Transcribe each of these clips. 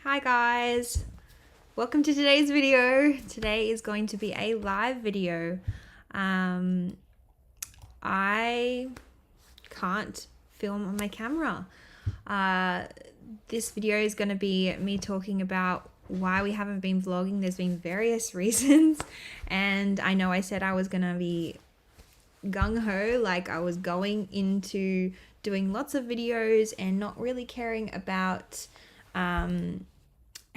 Hi guys, welcome to today's video. Today is going to be a live video. I can't film on my camera. This video is going to be me talking about why we haven't been vlogging. There's been various reasons, and I know I said I was going to be gung-ho, like I was going into doing lots of videos and not really caring about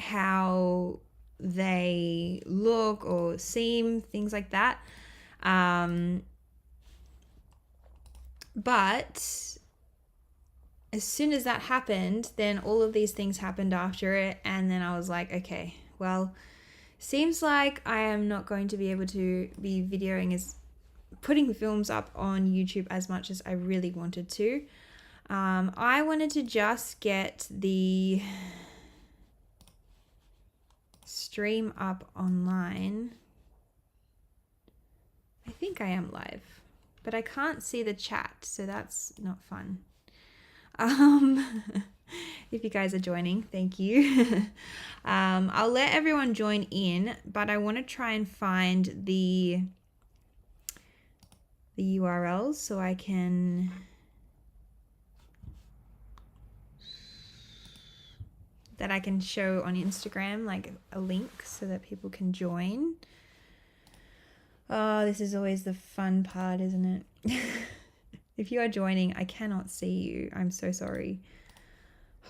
how they look or seem, things like that. But as soon as that happened, then all of these things happened after it, and then I was like, okay, well, seems like I am not going to be able to be putting films up on YouTube as much as I really wanted to. I wanted to just get the stream up online. I think I am live, but I can't see the chat, so that's not fun. If you guys are joining, thank you. I'll let everyone join in, but I want to try and find the URLs so I can show on Instagram, like a link so that people can join. Oh, this is always the fun part, isn't it? If you are joining, I cannot see you. I'm so sorry.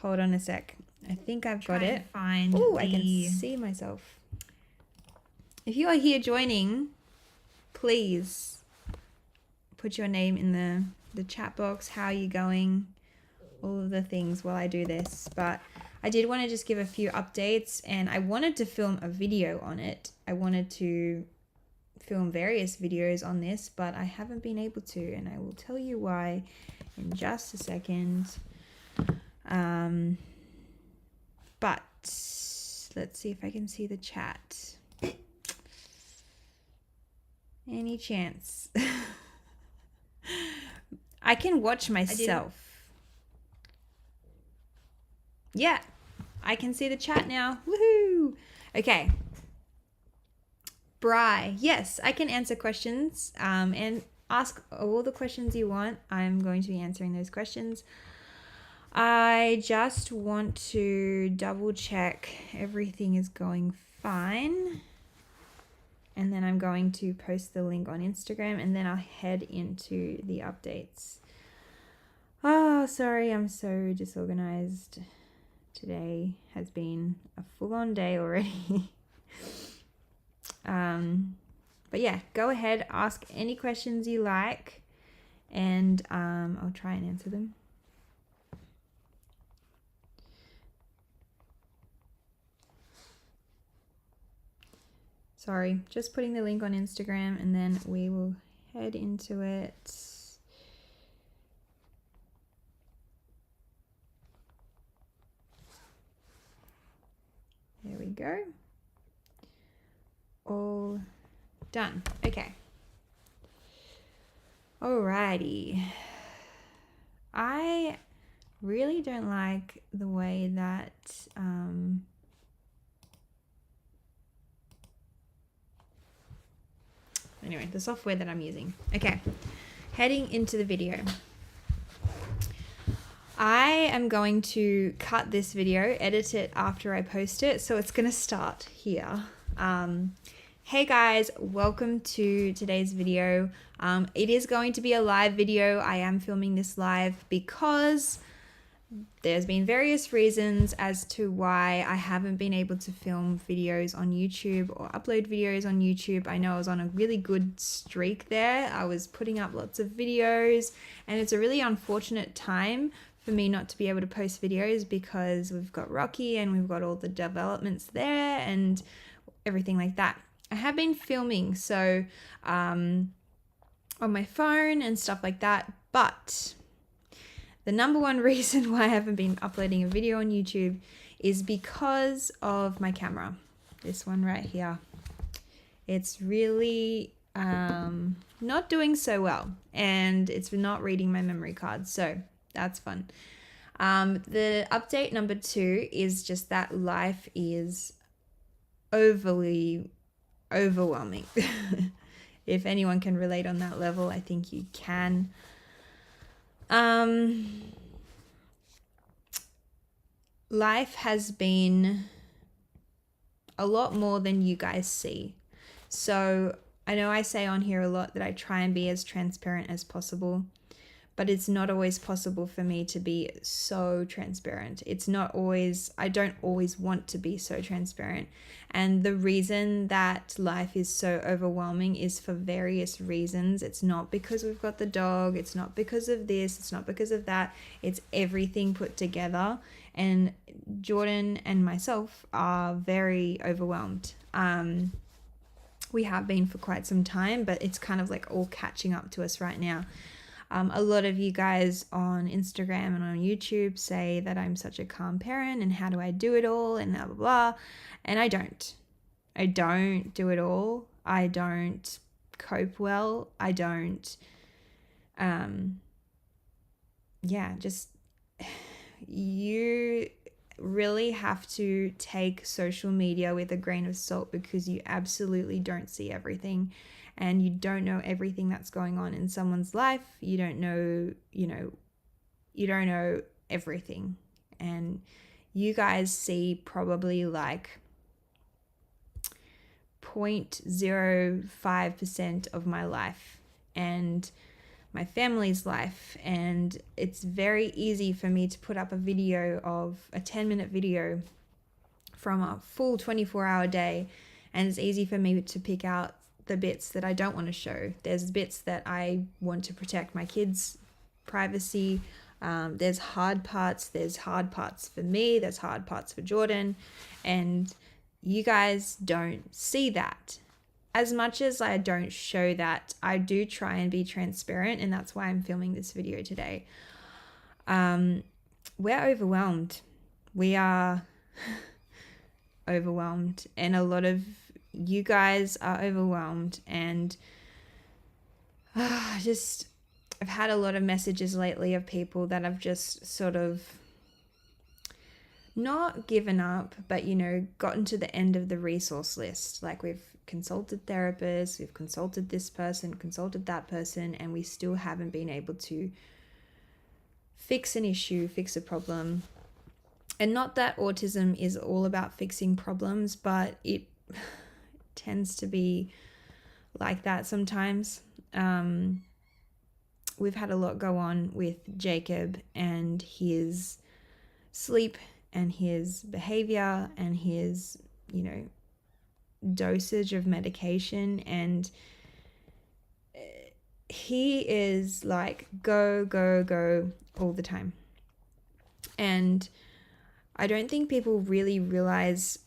Hold on a sec. I think I've got it. Oh, I can see myself. If you are here joining, please put your name in the chat box. How are you going? All of the things while I do this. But I did want to just give a few updates, and I wanted to film a video on it. I wanted to film various videos on this, but I haven't been able to, and I will tell you why in just a second. But let's see if I can see the chat. Any chance? I can watch myself. Yeah, I can see the chat now. Woohoo! Okay. Bri, yes, I can answer questions and ask all the questions you want. I'm going to be answering those questions. I just want to double check everything is going fine. And then I'm going to post the link on Instagram, and then I'll head into the updates. Oh, sorry, I'm so disorganized. Today has been a full-on day already. But yeah, go ahead, ask any questions you like, and I'll try and answer them. Sorry, just putting the link on Instagram, and then we will head into it. There we go. All done. Okay. Alrighty. I really don't like the way that anyway, the software that I'm using. Okay. Heading into the video. I am going to cut this video, edit it after I post it, so it's going to start here. Hey guys, welcome to today's video. It is going to be a live video. I am filming this live because there's been various reasons as to why I haven't been able to film videos on YouTube or upload videos on YouTube. I know I was on a really good streak there. I was putting up lots of videos, and it's a really unfortunate time for me not to be able to post videos because we've got Rocky and we've got all the developments there and everything like that. I have been filming on my phone and stuff like that, but the number one reason why I haven't been uploading a video on YouTube is because of my camera. This one right here. It's really not doing so well, and it's not reading my memory card, so that's fun. The update number 2 is just that life is overly overwhelming. If anyone can relate on that level, I think you can. Life has been a lot more than you guys see. So I know I say on here a lot that I try and be as transparent as possible, but it's not always possible for me to be so transparent. I don't always want to be so transparent. And the reason that life is so overwhelming is for various reasons. It's not because we've got the dog, it's not because of this, it's not because of that. It's everything put together. And Jordan and myself are very overwhelmed. We have been for quite some time, but it's kind of like all catching up to us right now. A lot of you guys on Instagram and on YouTube say that I'm such a calm parent and how do I do it all and blah, blah, blah. And I don't. I don't do it all. I don't cope well. I don't, you really have to take social media with a grain of salt because you absolutely don't see everything. And you don't know everything that's going on in someone's life. You don't know everything. And you guys see probably like 0.05% of my life and my family's life. And it's very easy for me to put up a 10-minute video from a full 24-hour day. And it's easy for me to pick out the bits that I don't want to show. There's bits that I want to protect my kids' privacy. There's hard parts. There's hard parts for me. There's hard parts for Jordan. And you guys don't see that. As much as I don't show that, I do try and be transparent. And that's why I'm filming this video today. We're overwhelmed. We are overwhelmed. And a lot of you guys are overwhelmed, and I've had a lot of messages lately of people that have just sort of not given up, but gotten to the end of the resource list. Like, we've consulted therapists, we've consulted this person, consulted that person, and we still haven't been able to fix an issue, fix a problem. And not that autism is all about fixing problems, but it tends to be like that sometimes. We've had a lot go on with Jacob and his sleep and his behavior and his, dosage of medication. And he is like go, go, go all the time. And I don't think people really realize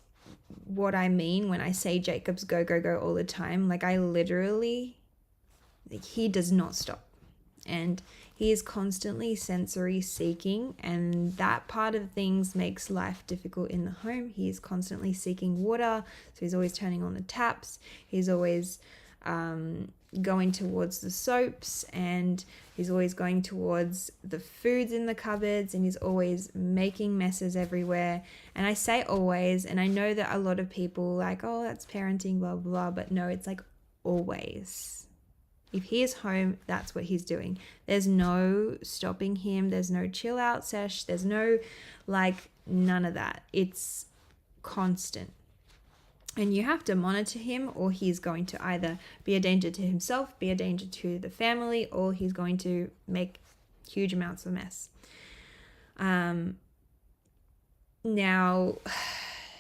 what I mean when I say Jacob's go, go, go all the time. Like, I literally, he does not stop. And he is constantly sensory seeking, and that part of things makes life difficult in the home. He is constantly seeking water, so he's always turning on the taps. He's always going towards the soaps, and he's always going towards the foods in the cupboards, and he's always making messes everywhere. And I say always, and I know that a lot of people like, oh, that's parenting, blah, blah, blah, but no, it's like always. If he is home, that's what he's doing. There's no stopping him. There's no chill out sesh. There's no none of that. It's constant. And you have to monitor him, or he's going to either be a danger to himself, be a danger to the family, or he's going to make huge amounts of mess. Now,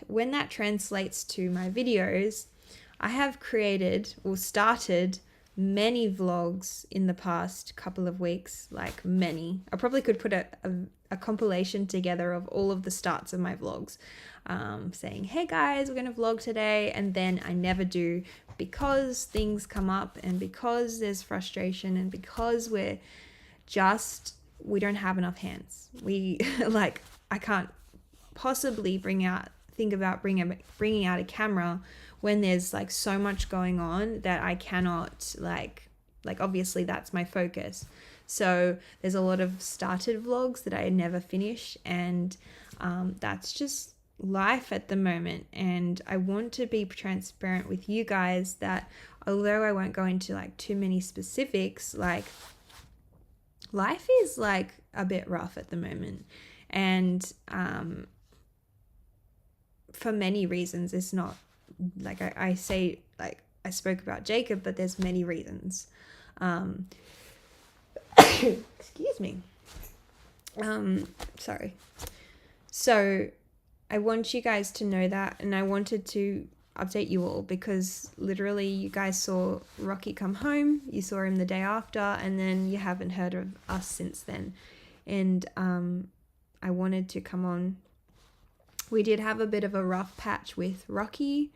when that translates to my videos, I have started many vlogs in the past couple of weeks, like many. I probably could put a compilation together of all of the starts of my vlogs, saying, hey guys, we're going to vlog today, and then I never do because things come up and because there's frustration and because we don't have enough hands. I can't possibly bringing out a camera when there's so much going on that I cannot obviously that's my focus. So there's a lot of started vlogs that I never finish, and that's just life at the moment. And I want to be transparent with you guys that although I won't go into like too many specifics, like life is like a bit rough at the moment. And for many reasons, it's not like I say, like I spoke about Jacob, but there's many reasons. Excuse me. Sorry. So I want you guys to know that, and I wanted to update you all because literally you guys saw Rocky come home, you saw him the day after, and then you haven't heard of us since then. And I wanted to come on. We did have a bit of a rough patch with Rocky.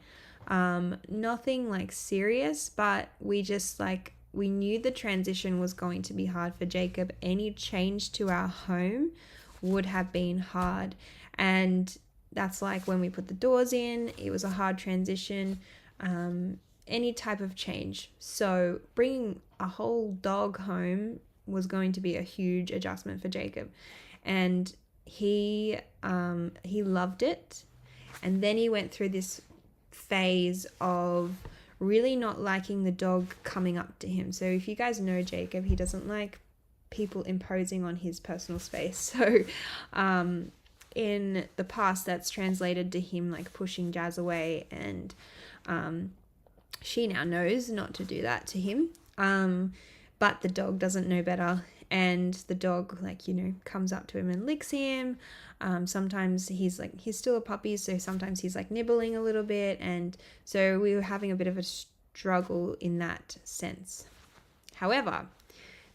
Nothing like serious, but we just like, we knew the transition was going to be hard for Jacob. Any change to our home would have been hard. And that's like when we put the doors in, it was a hard transition. Any type of change. So bringing a whole dog home was going to be a huge adjustment for Jacob. And he loved it. And then he went through this phase of really not liking the dog coming up to him. So if you guys know Jacob, he doesn't like people imposing on his personal space. So in the past, that's translated to him like pushing Jazz away, and she now knows not to do that to him. But the dog doesn't know better, and the dog, like, you know, comes up to him and licks him. Sometimes he's still a puppy, so sometimes he's like nibbling a little bit, and so we were having a bit of a struggle in that sense. However,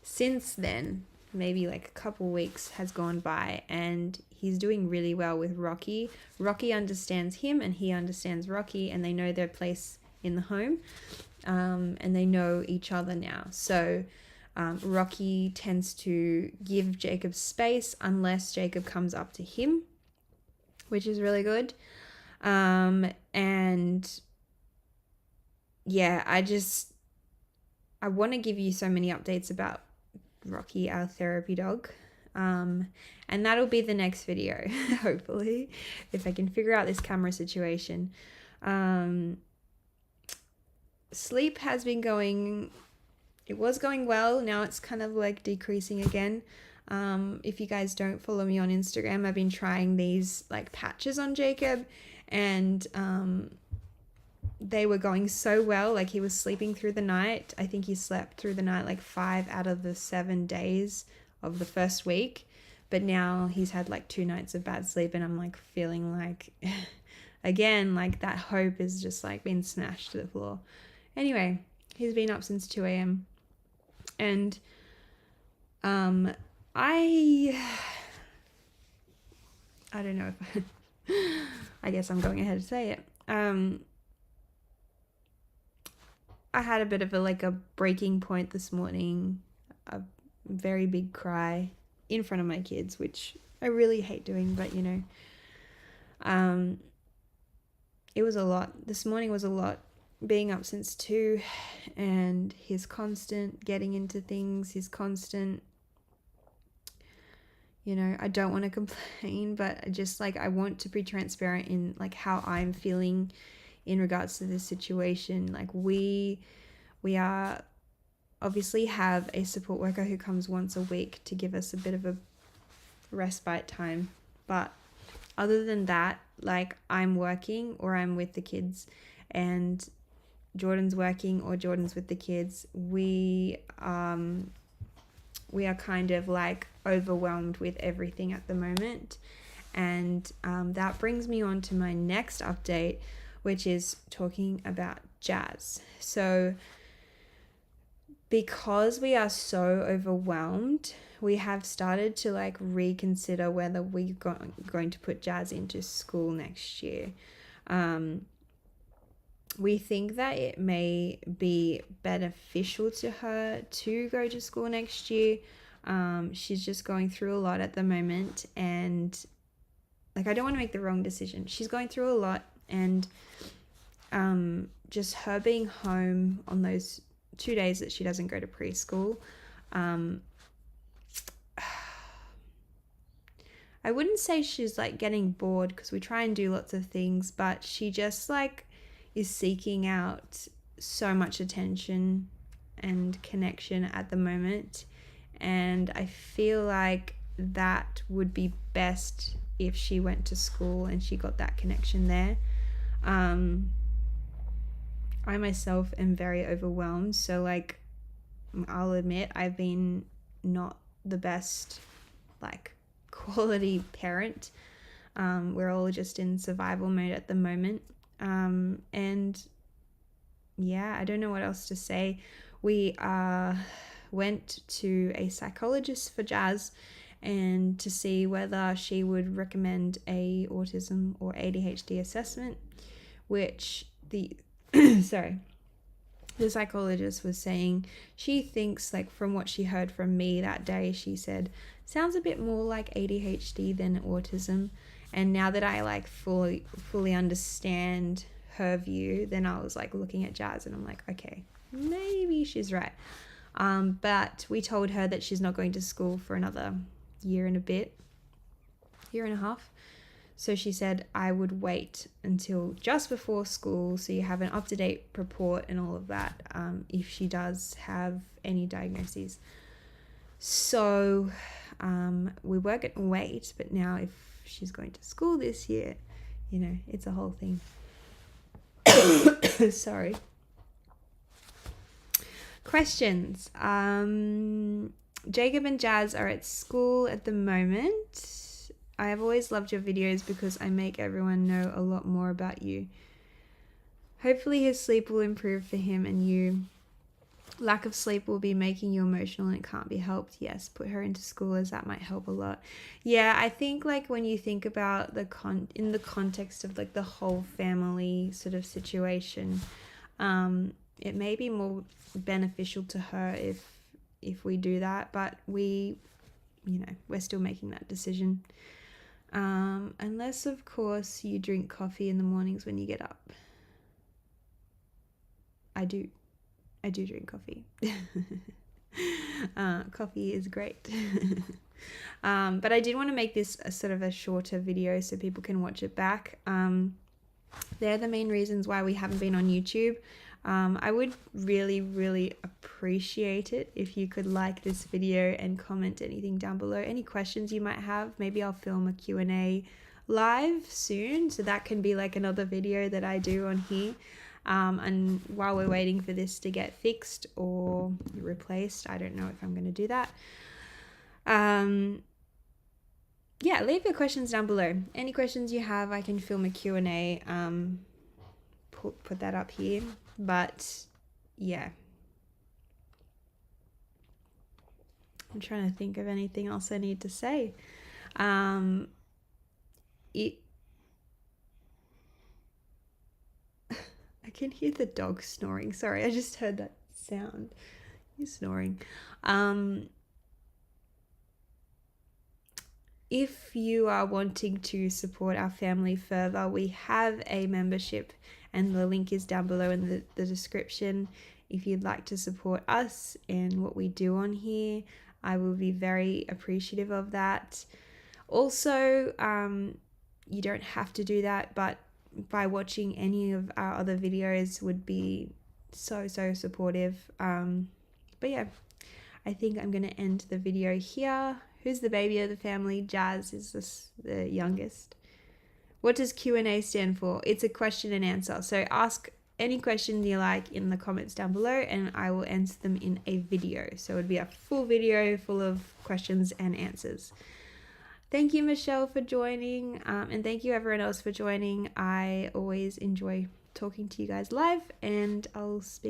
since then, maybe like a couple weeks has gone by, and he's doing really well with Rocky. Rocky understands him, and he understands Rocky, and they know their place in the home, and they know each other now. So Rocky tends to give Jacob space unless Jacob comes up to him, which is really good. And yeah, I want to give you so many updates about Rocky, our therapy dog. And that'll be the next video, hopefully, if I can figure out this camera situation. Sleep has been going, it was going well. Now it's kind of like decreasing again. If you guys don't follow me on Instagram, I've been trying these like patches on Jacob, and they were going so well. Like, he was sleeping through the night. I think he slept through the night like 5 out of the 7 days of the first week. But now he's had like 2 nights of bad sleep, and I'm like feeling like, again, like that hope is just like being smashed to the floor. Anyway, he's been up since 2 a.m. And I don't know if I guess I'm going ahead to say it. I had a bit of a breaking point this morning, a very big cry in front of my kids, which I really hate doing, but you know, it was a lot. This morning was a lot, being up since 2, and his constant getting into things, his constant, you know, I don't want to complain, but I just like, I want to be transparent in like how I'm feeling in regards to this situation. Like we are obviously have a support worker who comes once a week to give us a bit of a respite time, but other than that, like, I'm working or I'm with the kids, and Jordan's working or Jordan's with the kids. We are kind of like overwhelmed with everything at the moment, and that brings me on to my next update, which is talking about Jazz. So because we are so overwhelmed, we have started to like reconsider whether we're going to put Jazz into school next year. We think that it may be beneficial to her to go to school next year. She's just going through a lot at the moment, and like, I don't want to make the wrong decision. She's going through a lot, and just her being home on those 2 days that she doesn't go to preschool, I wouldn't say she's like getting bored because we try and do lots of things, but she just like is seeking out so much attention and connection at the moment. And I feel like that would be best if she went to school and she got that connection there. I myself am very overwhelmed, so like I'll admit I've been not the best like quality parent. We're all just in survival mode at the moment. And yeah, I don't know what else to say. We went to a psychologist for Jazz and to see whether she would recommend a autism or ADHD assessment, which the the psychologist was saying she thinks, like from what she heard from me that day, she said sounds a bit more like ADHD than autism. And now that I like fully understand her view, then I was like looking at Jazz and I'm like, okay, maybe she's right. But we told her that she's not going to school for another year and a half. So she said I would wait until just before school so you have an up-to-date report and all of that, if she does have any diagnoses. So we were going to wait, but now if she's going to school this year, you know, it's a whole thing. Sorry. Questions. Jacob and Jazz are at school at the moment. I have always loved your videos because I make everyone know a lot more about you. Hopefully his sleep will improve for him and you. Lack of sleep will be making you emotional and it can't be helped. Yes, put her into school as that might help a lot. Yeah, I think like when you think about in the context of like the whole family sort of situation, it may be more beneficial to her if we do that, but we're still making that decision. Unless of course you drink coffee in the mornings when you get up. I do drink coffee. Coffee is great. But I did want to make this a sort of a shorter video so people can watch it back. They're the main reasons why we haven't been on YouTube. I would really, really appreciate it if you could like this video and comment anything down below. Any questions you might have. Maybe I'll film a Q&A live soon, so that can be like another video that I do on here. And while we're waiting for this to get fixed or replaced, I don't know if I'm going to do that. Yeah, leave your questions down below. Any questions you have, I can film a Q&A, put that up here. But yeah, I'm trying to think of anything else I need to say. I can hear the dog snoring. Sorry, I just heard that sound. He's snoring. If you are wanting to support our family further, we have a membership and the link is down below in the description. If you'd like to support us and what we do on here, I will be very appreciative of that. Also, you don't have to do that, but by watching any of our other videos would be so supportive. But yeah, I think I'm going to end the video here. Who's the baby of the family? Jazz is the youngest. What does Q&A stand for? It's a question and answer. So ask any question you like in the comments down below and I will answer them in a video. So it would be a full video full of questions and answers. Thank you, Michelle, for joining. And thank you everyone else for joining. I always enjoy talking to you guys live and I'll speak